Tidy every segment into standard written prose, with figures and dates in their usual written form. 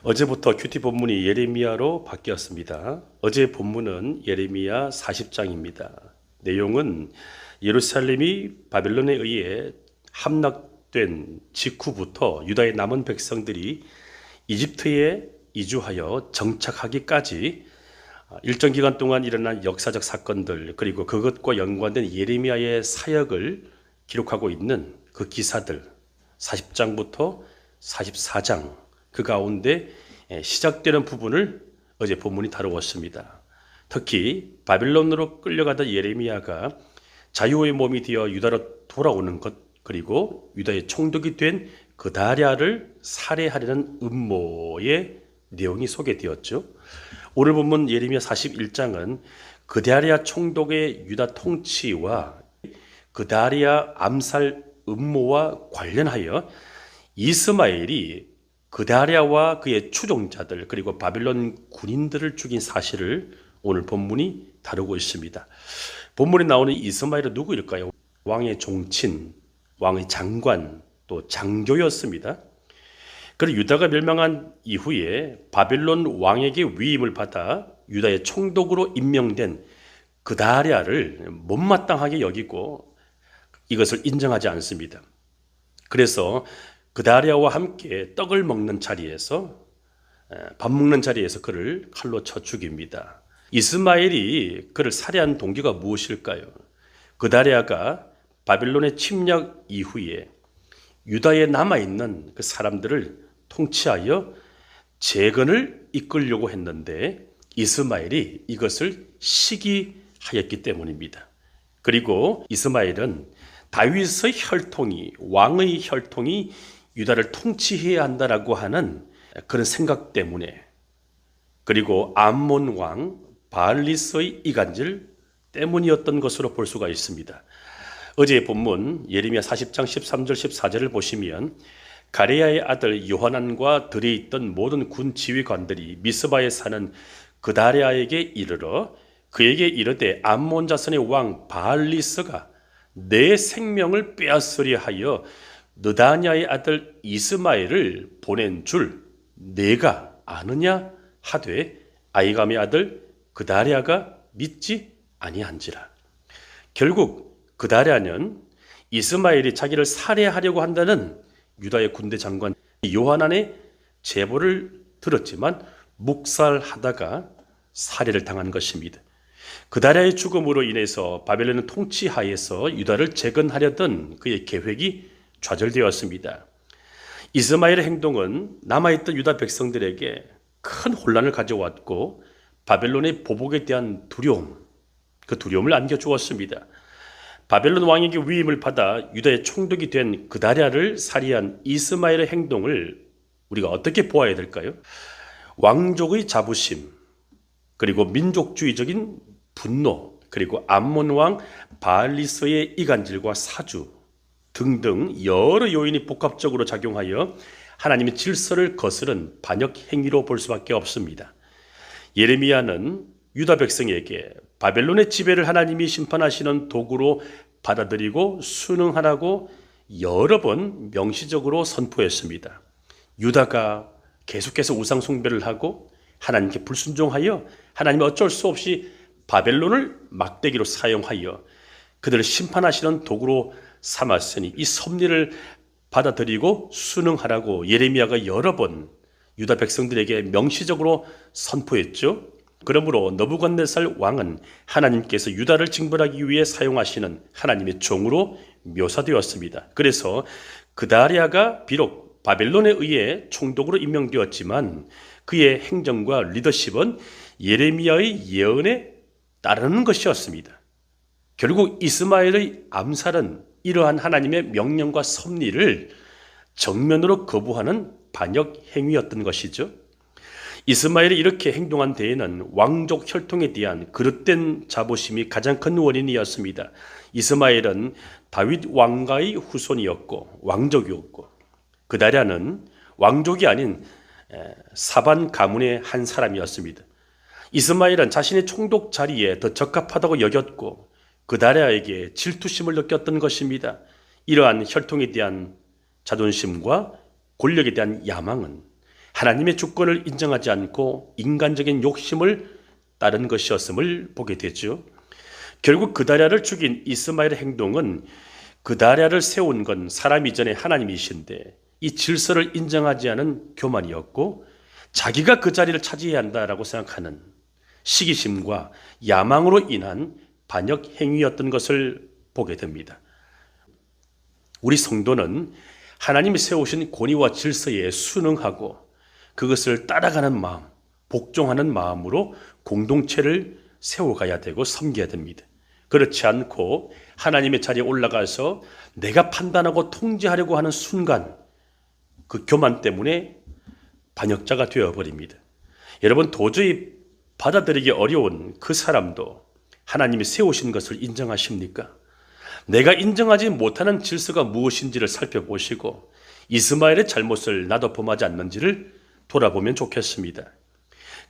어제부터 큐티 본문이 예레미야로 바뀌었습니다. 어제 본문은 예레미야 40장입니다. 내용은 예루살렘이 바벨론에 의해 함락된 직후부터 유다의 남은 백성들이 이집트에 이주하여 정착하기까지 일정 기간 동안 일어난 역사적 사건들, 그리고 그것과 연관된 예레미야의 사역을 기록하고 있는 그 기사들, 40장부터 44장, 그 가운데 시작되는 부분을 어제 본문이 다루었습니다. 특히 바빌론으로 끌려가던 예레미야가 자유의 몸이 되어 유다로 돌아오는 것, 그리고 유다의 총독이 된 그다랴를 살해하려는 음모의 내용이 소개되었죠. 오늘 본문 예레미야 41장은 그다랴 총독의 유다 통치와 그다랴 암살 음모와 관련하여 이스마엘이 그다랴와 그의 추종자들, 그리고 바빌론 군인들을 죽인 사실을 오늘 본문이 다루고 있습니다. 본문에 나오는 이스마엘은 누구일까요? 왕의 종친, 왕의 장관, 또 장교였습니다. 그리고 유다가 멸망한 이후에 바빌론 왕에게 위임을 받아 유다의 총독으로 임명된 그다랴를 못마땅하게 여기고 이것을 인정하지 않습니다. 그래서 그다랴와 함께 떡을 먹는 자리에서, 밥 먹는 자리에서 그를 칼로 쳐 죽입니다. 이스마엘이 그를 살해한 동기가 무엇일까요? 그다랴가 바빌론의 침략 이후에 유다에 남아있는 그 사람들을 통치하여 재건을 이끌려고 했는데 이스마엘이 이것을 시기하였기 때문입니다. 그리고 이스마엘은 다윗의 혈통이, 왕의 혈통이 유다를 통치해야 한다라고 하는 그런 생각 때문에, 그리고 암몬 왕 바알리스의 이간질 때문이었던 것으로 볼 수가 있습니다. 어제의 본문 예레미야 40장 13절 14절을 보시면 가레야의 아들 요하난과 들에 있던 모든 군 지휘관들이 미스바에 사는 그다랴에게 이르러 그에게 이르되 암몬 자손의 왕 바알리스가 내 생명을 빼앗으려 하여 느다냐의 아들 이스마엘을 보낸 줄 내가 아느냐 하되 아이감의 아들 그다랴가 믿지 아니한지라. 결국 그다랴는 이스마엘이 자기를 살해하려고 한다는 유다의 군대 장관 요하난의 제보를 들었지만 묵살하다가 살해를 당한 것입니다. 그다랴의 죽음으로 인해서 바벨론의 통치하에서 유다를 재건하려던 그의 계획이 좌절되었습니다. 이스마엘의 행동은 남아있던 유다 백성들에게 큰 혼란을 가져왔고 바벨론의 보복에 대한 두려움, 그 두려움을 안겨주었습니다. 바벨론 왕에게 위임을 받아 유다의 총독이 된 그다랴를 살해한 이스마엘의 행동을 우리가 어떻게 보아야 될까요? 왕족의 자부심, 그리고 민족주의적인 분노, 그리고 암몬 왕 바알리스의 이간질과 사주 등등 여러 요인이 복합적으로 작용하여 하나님의 질서를 거스른 반역 행위로 볼 수밖에 없습니다. 예레미야는 유다 백성에게 바벨론의 지배를 하나님이 심판하시는 도구로 받아들이고 순응하라고 여러 번 명시적으로 선포했습니다. 유다가 계속해서 우상 숭배를 하고 하나님께 불순종하여 하나님이 어쩔 수 없이 바벨론을 막대기로 사용하여 그들을 심판하시는 도구로 삼았으니 이 섭리를 받아들이고 순응하라고 예레미야가 여러 번 유다 백성들에게 명시적으로 선포했죠. 그러므로 느부갓네살 왕은 하나님께서 유다를 징벌하기 위해 사용하시는 하나님의 종으로 묘사되었습니다. 그래서 그다랴가 비록 바벨론에 의해 총독으로 임명되었지만 그의 행정과 리더십은 예레미야의 예언에 따르는 것이었습니다. 결국 이스마엘의 암살은 이러한 하나님의 명령과 섭리를 정면으로 거부하는 반역 행위였던 것이죠. 이스마엘이 이렇게 행동한 데에는 왕족 혈통에 대한 그릇된 자부심이 가장 큰 원인이었습니다. 이스마엘은 다윗 왕가의 후손이었고 왕족이었고 그다랴는 왕족이 아닌 사반 가문의 한 사람이었습니다. 이스마엘은 자신의 총독 자리에 더 적합하다고 여겼고 그다랴에게 질투심을 느꼈던 것입니다. 이러한 혈통에 대한 자존심과 권력에 대한 야망은 하나님의 주권을 인정하지 않고 인간적인 욕심을 따른 것이었음을 보게 되죠. 결국 그다랴를 죽인 이스마엘의 행동은 그다랴를 세운 건 사람 이전에 하나님이신데 이 질서를 인정하지 않은 교만이었고 자기가 그 자리를 차지해야 한다라고 생각하는 시기심과 야망으로 인한 반역 행위였던 것을 보게 됩니다. 우리 성도는 하나님이 세우신 권위와 질서에 순응하고 그것을 따라가는 마음, 복종하는 마음으로 공동체를 세워가야 되고 섬겨야 됩니다. 그렇지 않고 하나님의 자리에 올라가서 내가 판단하고 통제하려고 하는 순간 그 교만 때문에 반역자가 되어버립니다. 여러분, 도저히 받아들이기 어려운 그 사람도 하나님이 세우신 것을 인정하십니까? 내가 인정하지 못하는 질서가 무엇인지를 살펴보시고 이스마엘의 잘못을 나도 범하지 않는지를 돌아보면 좋겠습니다.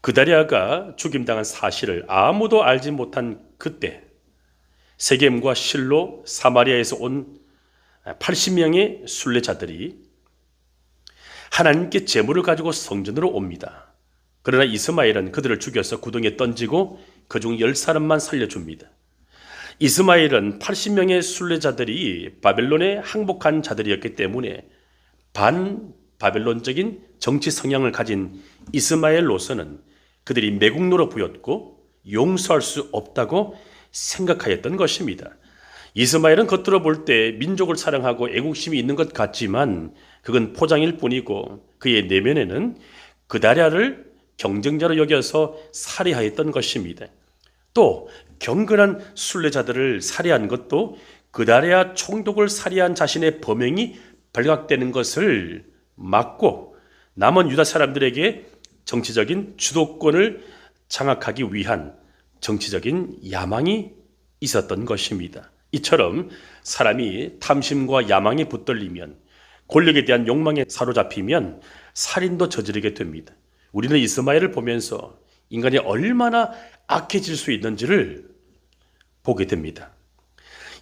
그다랴가 죽임당한 사실을 아무도 알지 못한 그때 세겜과 실로 사마리아에서 온 80명의 순례자들이 하나님께 제물을 가지고 성전으로 옵니다. 그러나 이스마엘은 그들을 죽여서 구덩이에 던지고 그중 10사람만 살려줍니다. 이스마엘은 80명의 순례자들이 바벨론에 항복한 자들이었기 때문에 반바벨론적인 정치 성향을 가진 이스마엘로서는 그들이 매국노로 보였고 용서할 수 없다고 생각하였던 것입니다. 이스마엘은 겉으로 볼 때 민족을 사랑하고 애국심이 있는 것 같지만 그건 포장일 뿐이고 그의 내면에는 그다랴를 경쟁자로 여겨서 살해하였던 것입니다. 또 경건한 순례자들을 살해한 것도 그다랴 총독을 살해한 자신의 범행이 발각되는 것을 막고 남은 유다 사람들에게 정치적인 주도권을 장악하기 위한 정치적인 야망이 있었던 것입니다. 이처럼 사람이 탐심과 야망에 붙들리면 권력에 대한 욕망에 사로잡히면 살인도 저지르게 됩니다. 우리는 이스마엘을 보면서 인간이 얼마나 악해질 수 있는지를 보게 됩니다.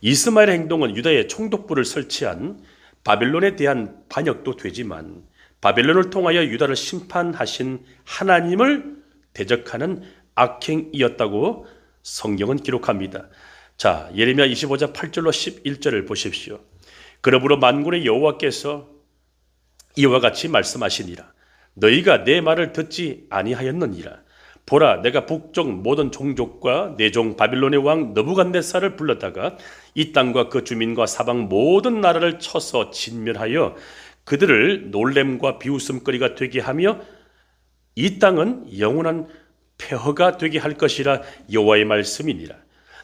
이스마엘의 행동은 유다에 총독부를 설치한 바벨론에 대한 반역도 되지만 바벨론을 통하여 유다를 심판하신 하나님을 대적하는 악행이었다고 성경은 기록합니다. 자, 예레미야 25장 8절로 11절을 보십시오. 그러므로 만군의 여호와께서 이와 같이 말씀하시니라. 너희가 내 말을 듣지 아니하였느니라. 보라, 내가 북쪽 모든 종족과 내 종 바빌론의 왕 느부갓네살을 불렀다가 이 땅과 그 주민과 사방 모든 나라를 쳐서 진멸하여 그들을 놀램과 비웃음거리가 되게 하며 이 땅은 영원한 폐허가 되게 할 것이라 여호와의 말씀이니라.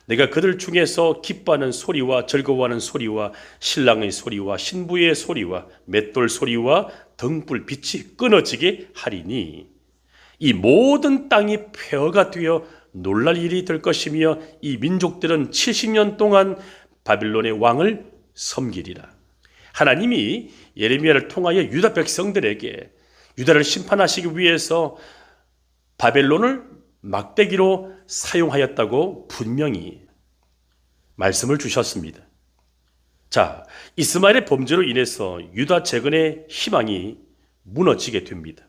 내가 그들 중에서 기뻐하는 소리와 즐거워하는 소리와 신랑의 소리와 신부의 소리와 맷돌 소리와 등불 빛이 끊어지게 하리니 이 모든 땅이 폐허가 되어 놀랄 일이 될 것이며 이 민족들은 70년 동안 바빌론의 왕을 섬기리라. 하나님이 예레미야를 통하여 유다 백성들에게 유다를 심판하시기 위해서 바벨론을 막대기로 사용하였다고 분명히 말씀을 주셨습니다. 자, 이스마엘의 범죄로 인해서 유다 재건의 희망이 무너지게 됩니다.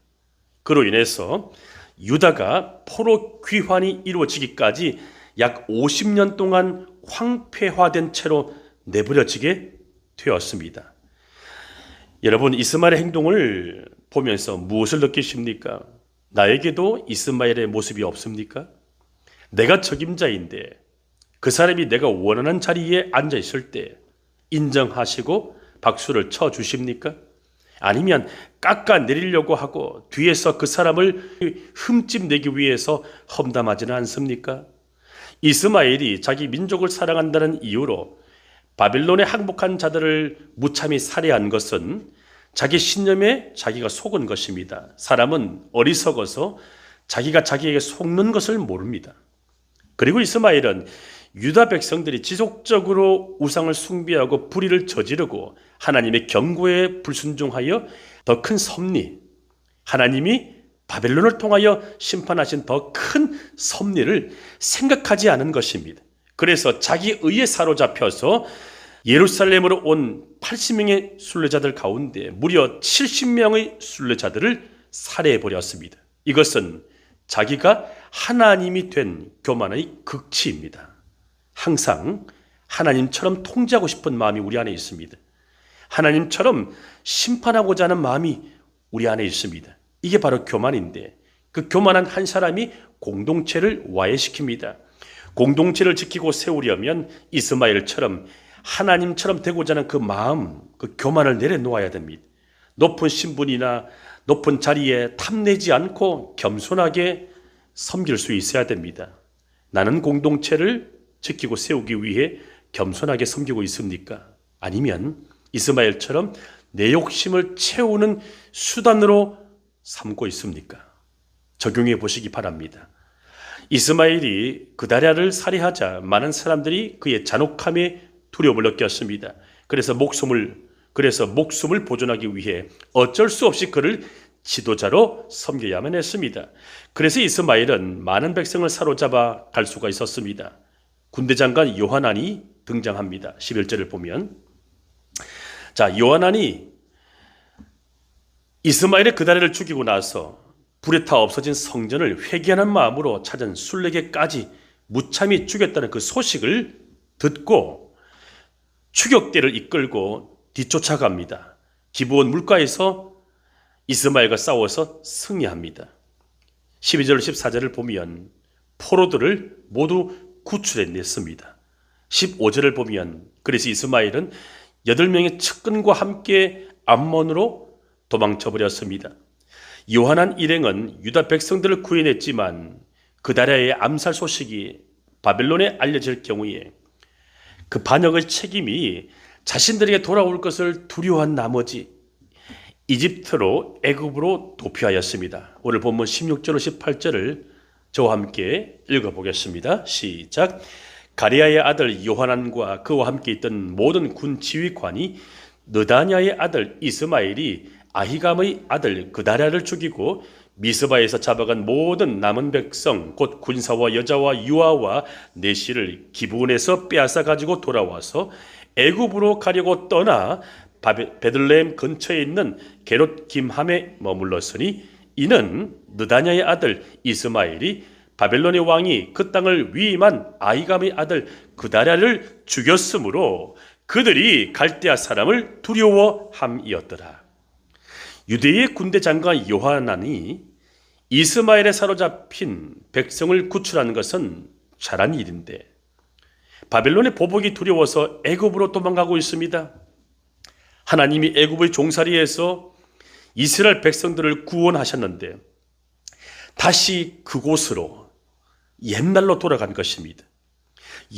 그로 인해서 유다가 포로 귀환이 이루어지기까지 약 50년 동안 황폐화된 채로 내버려지게 되었습니다. 여러분, 이스마엘의 행동을 보면서 무엇을 느끼십니까? 나에게도 이스마엘의 모습이 없습니까? 내가 적임자인데 그 사람이 내가 원하는 자리에 앉아 있을 때 인정하시고 박수를 쳐 주십니까? 아니면 깎아내리려고 하고 뒤에서 그 사람을 흠집내기 위해서 험담하지는 않습니까? 이스마엘이 자기 민족을 사랑한다는 이유로 바빌론에 항복한 자들을 무참히 살해한 것은 자기 신념에 자기가 속은 것입니다. 사람은 어리석어서 자기가 자기에게 속는 것을 모릅니다. 그리고 이스마엘은 유다 백성들이 지속적으로 우상을 숭배하고 불의를 저지르고 하나님의 경고에 불순종하여 더 큰 섭리, 하나님이 바벨론을 통하여 심판하신 더 큰 섭리를 생각하지 않은 것입니다. 그래서 자기 의에 사로잡혀서 예루살렘으로 온 80명의 순례자들 가운데 무려 70명의 순례자들을 살해해 버렸습니다. 이것은 자기가 하나님이 된 교만의 극치입니다. 항상 하나님처럼 통제하고 싶은 마음이 우리 안에 있습니다. 하나님처럼 심판하고자 하는 마음이 우리 안에 있습니다. 이게 바로 교만인데, 그 교만한 한 사람이 공동체를 와해시킵니다. 공동체를 지키고 세우려면 이스마엘처럼 하나님처럼 되고자 하는 그 마음, 그 교만을 내려놓아야 됩니다. 높은 신분이나 높은 자리에 탐내지 않고 겸손하게 섬길 수 있어야 됩니다. 나는 공동체를 지키고 세우기 위해 겸손하게 섬기고 있습니까? 아니면 이스마엘처럼 내 욕심을 채우는 수단으로 삼고 있습니까? 적용해 보시기 바랍니다. 이스마엘이 그다랴를 살해하자 많은 사람들이 그의 잔혹함에 두려움을 느꼈습니다. 그래서 목숨을 보존하기 위해 어쩔 수 없이 그를 지도자로 섬겨야만 했습니다. 그래서 이스마엘은 많은 백성을 사로잡아 갈 수가 있었습니다. 군대장관 요하난이 등장합니다. 11절을 보면, 자, 요하난이 이스마엘의 그다랴를 죽이고 나서 불에 타 없어진 성전을 회개하는 마음으로 찾은 술래게까지 무참히 죽였다는 그 소식을 듣고 추격대를 이끌고 뒤쫓아갑니다. 기브온 물가에서 이스마엘과 싸워서 승리합니다. 12절 14절을 보면 포로들을 모두 구출해냈습니다. 15절을 보면 그래서 이스마엘은 8명의 측근과 함께 암몬으로 도망쳐버렸습니다. 요한한 일행은 유다 백성들을 구해냈지만 그다랴의 암살 소식이 바벨론에 알려질 경우에 그 반역의 책임이 자신들에게 돌아올 것을 두려워한 나머지 이집트로 애굽으로 도피하였습니다. 오늘 본문 16절 18절을 저와 함께 읽어보겠습니다. 시작. 가레야의 아들 요하난과 그와 함께 있던 모든 군 지휘관이 느다냐의 아들 이스마엘이 아히감의 아들 그다랴를 죽이고 미스바에서 잡아간 모든 남은 백성 곧 군사와 여자와 유아와 내시를 기브온에서 빼앗아 가지고 돌아와서 애굽으로 가려고 떠나 베들레헴 근처에 있는 게롯 김함에 머물렀으니 이는 느다냐의 아들 이스마엘이 바벨론의 왕이 그 땅을 위임한 아히감의 아들 그다랴를 죽였으므로 그들이 갈대아 사람을 두려워함이었더라. 유대의 군대 장관 요하난이 이스마엘에 사로잡힌 백성을 구출하는 것은 잘한 일인데 바벨론의 보복이 두려워서 애굽으로 도망가고 있습니다. 하나님이 애굽의 종살이에서 이스라엘 백성들을 구원하셨는데 다시 그곳으로 옛날로 돌아간 것입니다.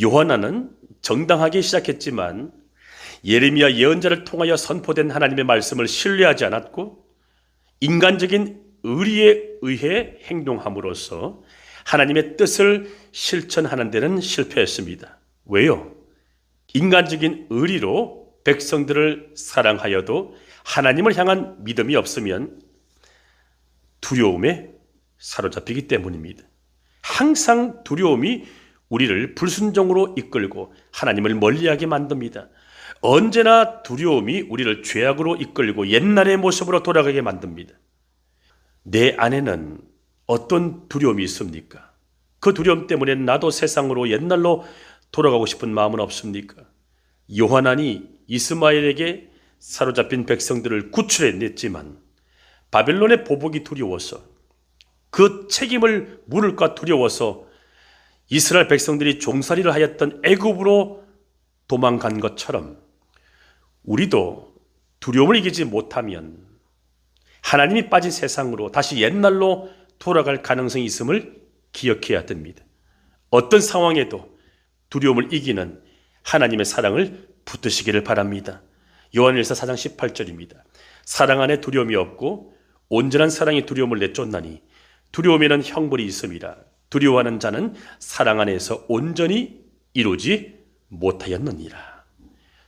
요하난은 정당하게 시작했지만 예레미야 예언자를 통하여 선포된 하나님의 말씀을 신뢰하지 않았고 인간적인 의리에 의해 행동함으로써 하나님의 뜻을 실천하는 데는 실패했습니다. 왜요? 인간적인 의리로 백성들을 사랑하여도 하나님을 향한 믿음이 없으면 두려움에 사로잡히기 때문입니다. 항상 두려움이 우리를 불순종으로 이끌고 하나님을 멀리하게 만듭니다. 언제나 두려움이 우리를 죄악으로 이끌고 옛날의 모습으로 돌아가게 만듭니다. 내 안에는 어떤 두려움이 있습니까? 그 두려움 때문에 나도 세상으로 옛날로 돌아가고 싶은 마음은 없습니까? 요하난이 이스마엘에게 사로잡힌 백성들을 구출해냈지만 바벨론의 보복이 두려워서 그 책임을 물을까 두려워서 이스라엘 백성들이 종살이를 하였던 애굽으로 도망간 것처럼 우리도 두려움을 이기지 못하면 하나님이 빠진 세상으로 다시 옛날로 돌아갈 가능성이 있음을 기억해야 됩니다. 어떤 상황에도 두려움을 이기는 하나님의 사랑을 붙드시기를 바랍니다. 요한일서 4장 18절입니다. 사랑 안에 두려움이 없고 온전한 사랑이 두려움을 내쫓나니 두려움에는 형벌이 있음이라. 두려워하는 자는 사랑 안에서 온전히 이루지 못하였느니라.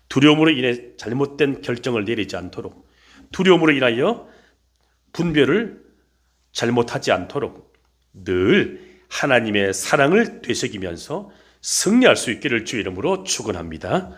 두려움으로 인해 잘못된 결정을 내리지 않도록, 두려움으로 인하여 분별을 잘못하지 않도록 늘 하나님의 사랑을 되새기면서 승리할 수 있기를 주의 이름으로 축원합니다.